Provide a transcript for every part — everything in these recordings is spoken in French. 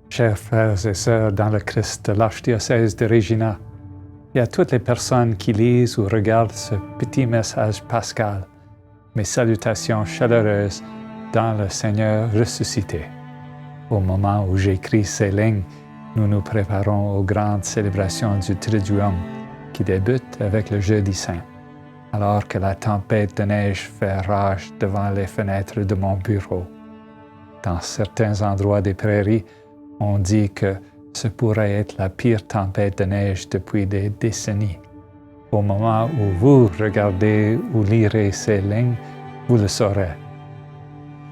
Chers frères et sœurs dans le Christ de l'archidiocèse de Regina, et à toutes les personnes qui lisent ou regardent ce petit message pascal, mes salutations chaleureuses dans le Seigneur ressuscité. Au moment où j'écris ces lignes, nous nous préparons aux grandes célébrations du Triduum qui débutent avec le Jeudi Saint, alors que la tempête de neige fait rage devant les fenêtres de mon bureau. Dans certains endroits des prairies, on dit que ce pourrait être la pire tempête de neige depuis des décennies. Au moment où vous regardez ou lirez ces lignes, vous le saurez.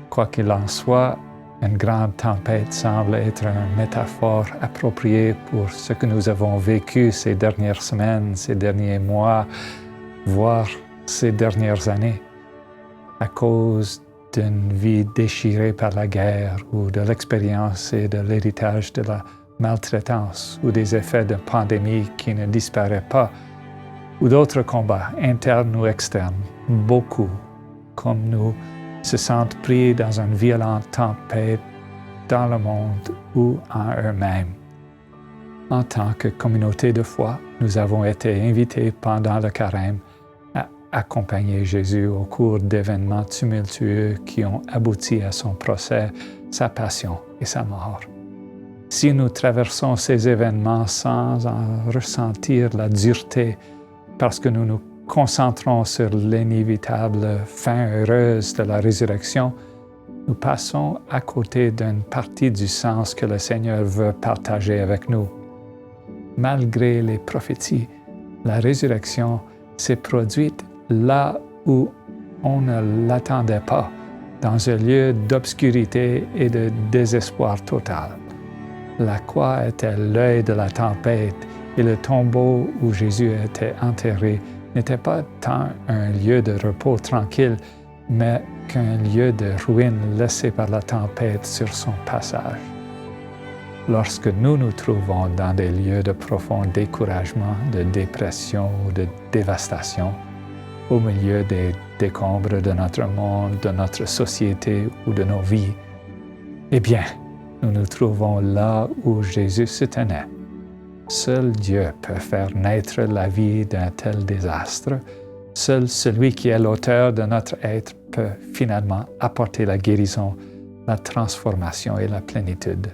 Quoi qu'il en soit, une grande tempête semble être une métaphore appropriée pour ce que nous avons vécu ces dernières semaines, ces derniers mois, voire ces dernières années, à cause d'une vie déchirée par la guerre ou de l'expérience et de l'héritage de la maltraitance ou des effets de pandémie qui ne disparaît pas ou d'autres combats internes ou externes. Beaucoup, comme nous, se sentent pris dans une violente tempête dans le monde ou en eux-mêmes. En tant que communauté de foi, nous avons été invités pendant le carême à accompagner Jésus au cours d'événements tumultueux qui ont abouti à son procès, sa passion et sa mort. Si nous traversons ces événements sans en ressentir la dureté, parce que nous nous concentrons sur l'inévitable fin heureuse de la résurrection, nous passons à côté d'une partie du sens que le Seigneur veut partager avec nous. Malgré les prophéties, la résurrection s'est produite là où on ne l'attendait pas, dans un lieu d'obscurité et de désespoir total. La croix était l'œil de la tempête et le tombeau où Jésus était enterré n'était pas tant un lieu de repos tranquille, mais qu'un lieu de ruine laissé par la tempête sur son passage. Lorsque nous nous trouvons dans des lieux de profond découragement, de dépression ou de dévastation, au milieu des décombres de notre monde, de notre société ou de nos vies, eh bien, nous nous trouvons là où Jésus se tenait. Seul Dieu peut faire naître la vie d'un tel désastre. Seul celui qui est l'auteur de notre être peut finalement apporter la guérison, la transformation et la plénitude.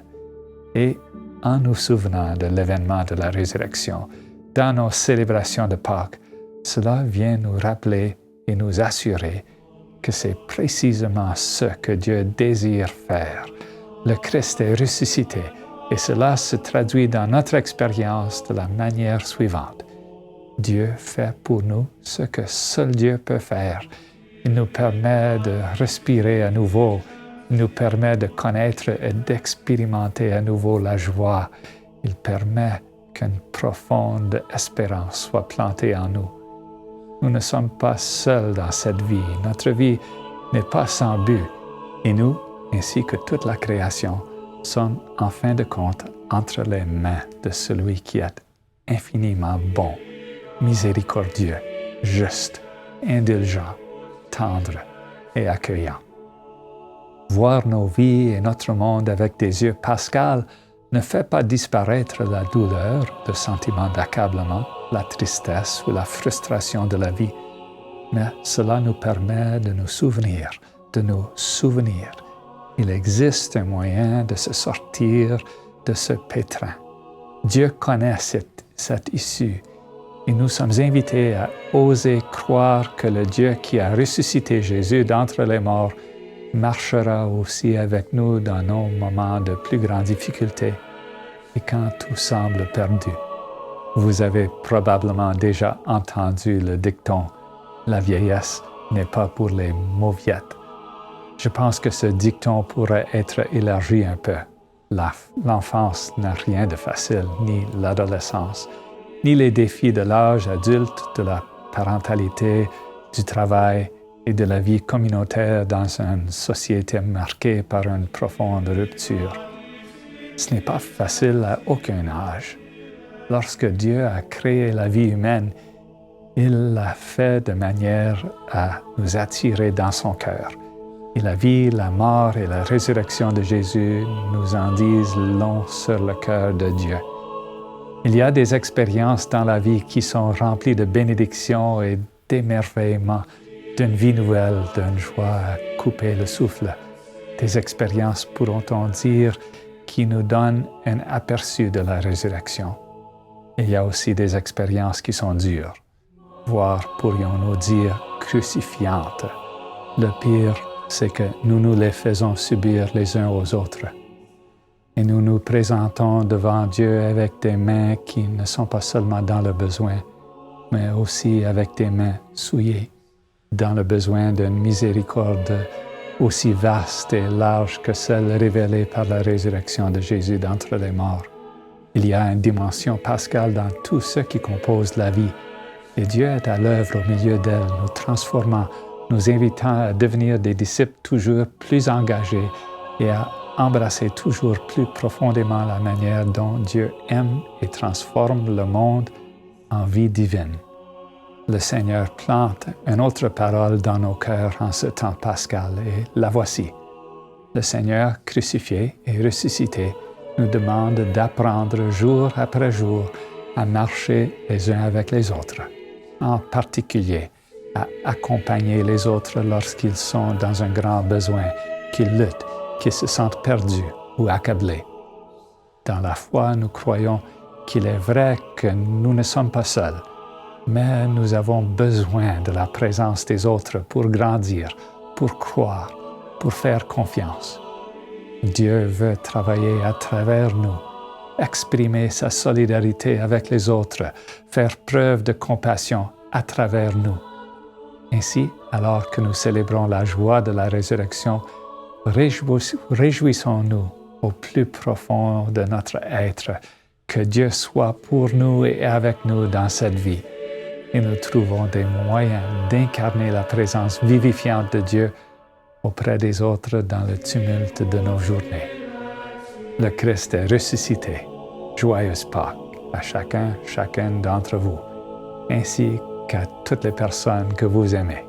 Et en nous souvenant de l'événement de la résurrection, dans nos célébrations de Pâques, cela vient nous rappeler et nous assurer que c'est précisément ce que Dieu désire faire. Le Christ est ressuscité et cela se traduit dans notre expérience de la manière suivante. Dieu fait pour nous ce que seul Dieu peut faire. Il nous permet de respirer à nouveau. Il nous permet de connaître et d'expérimenter à nouveau la joie. Il permet qu'une profonde espérance soit plantée en nous. Nous ne sommes pas seuls dans cette vie. Notre vie n'est pas sans but. Et nous, ainsi que toute la création, sommes en fin de compte entre les mains de celui qui est infiniment bon, miséricordieux, juste, indulgent, tendre et accueillant. Voir nos vies et notre monde avec des yeux pascals ne fait pas disparaître la douleur, le sentiment d'accablement, la tristesse ou la frustration de la vie, mais cela nous permet de nous souvenir. Il existe un moyen de se sortir de ce pétrin. Dieu connaît cette issue et nous sommes invités à oser croire que le Dieu qui a ressuscité Jésus d'entre les morts marchera aussi avec nous dans nos moments de plus grande difficulté et quand tout semble perdu. Vous avez probablement déjà entendu le dicton « La vieillesse n'est pas pour les mauviettes ». Je pense que ce dicton pourrait être élargi un peu. L'enfance n'a rien de facile, ni l'adolescence, ni les défis de l'âge adulte, de la parentalité, du travail et de la vie communautaire dans une société marquée par une profonde rupture. Ce n'est pas facile à aucun âge. Lorsque Dieu a créé la vie humaine, il l'a fait de manière à nous attirer dans son cœur. Et la vie, la mort et la résurrection de Jésus nous en disent long sur le cœur de Dieu. Il y a des expériences dans la vie qui sont remplies de bénédictions et d'émerveillement, d'une vie nouvelle, d'une joie à couper le souffle. Des expériences, pourrait-on dire, qui nous donnent un aperçu de la résurrection. Il y a aussi des expériences qui sont dures, voire, pourrions-nous dire, crucifiantes. Le pire, c'est que nous les faisons subir les uns aux autres. Et nous nous présentons devant Dieu avec des mains qui ne sont pas seulement dans le besoin, mais aussi avec des mains souillées, dans le besoin d'une miséricorde aussi vaste et large que celle révélée par la résurrection de Jésus d'entre les morts. Il y a une dimension pascale dans tout ce qui compose la vie, et Dieu est à l'œuvre au milieu d'elle, nous transformant, nous invitant à devenir des disciples toujours plus engagés et à embrasser toujours plus profondément la manière dont Dieu aime et transforme le monde en vie divine. Le Seigneur plante une autre parole dans nos cœurs en ce temps pascal, et la voici. Le Seigneur, crucifié et ressuscité, nous demande d'apprendre jour après jour à marcher les uns avec les autres, en particulier à accompagner les autres lorsqu'ils sont dans un grand besoin, qu'ils luttent, qu'ils se sentent perdus ou accablés. Dans la foi, nous croyons qu'il est vrai que nous ne sommes pas seuls, mais nous avons besoin de la présence des autres pour grandir, pour croire, pour faire confiance. Dieu veut travailler à travers nous, exprimer sa solidarité avec les autres, faire preuve de compassion à travers nous. Ainsi, alors que nous célébrons la joie de la résurrection, réjouissons-nous au plus profond de notre être que Dieu soit pour nous et avec nous dans cette vie. Et nous trouvons des moyens d'incarner la présence vivifiante de Dieu auprès des autres dans le tumulte de nos journées. Le Christ est ressuscité. Joyeuse Pâques à chacune d'entre vous, ainsi qu'à toutes les personnes que vous aimez.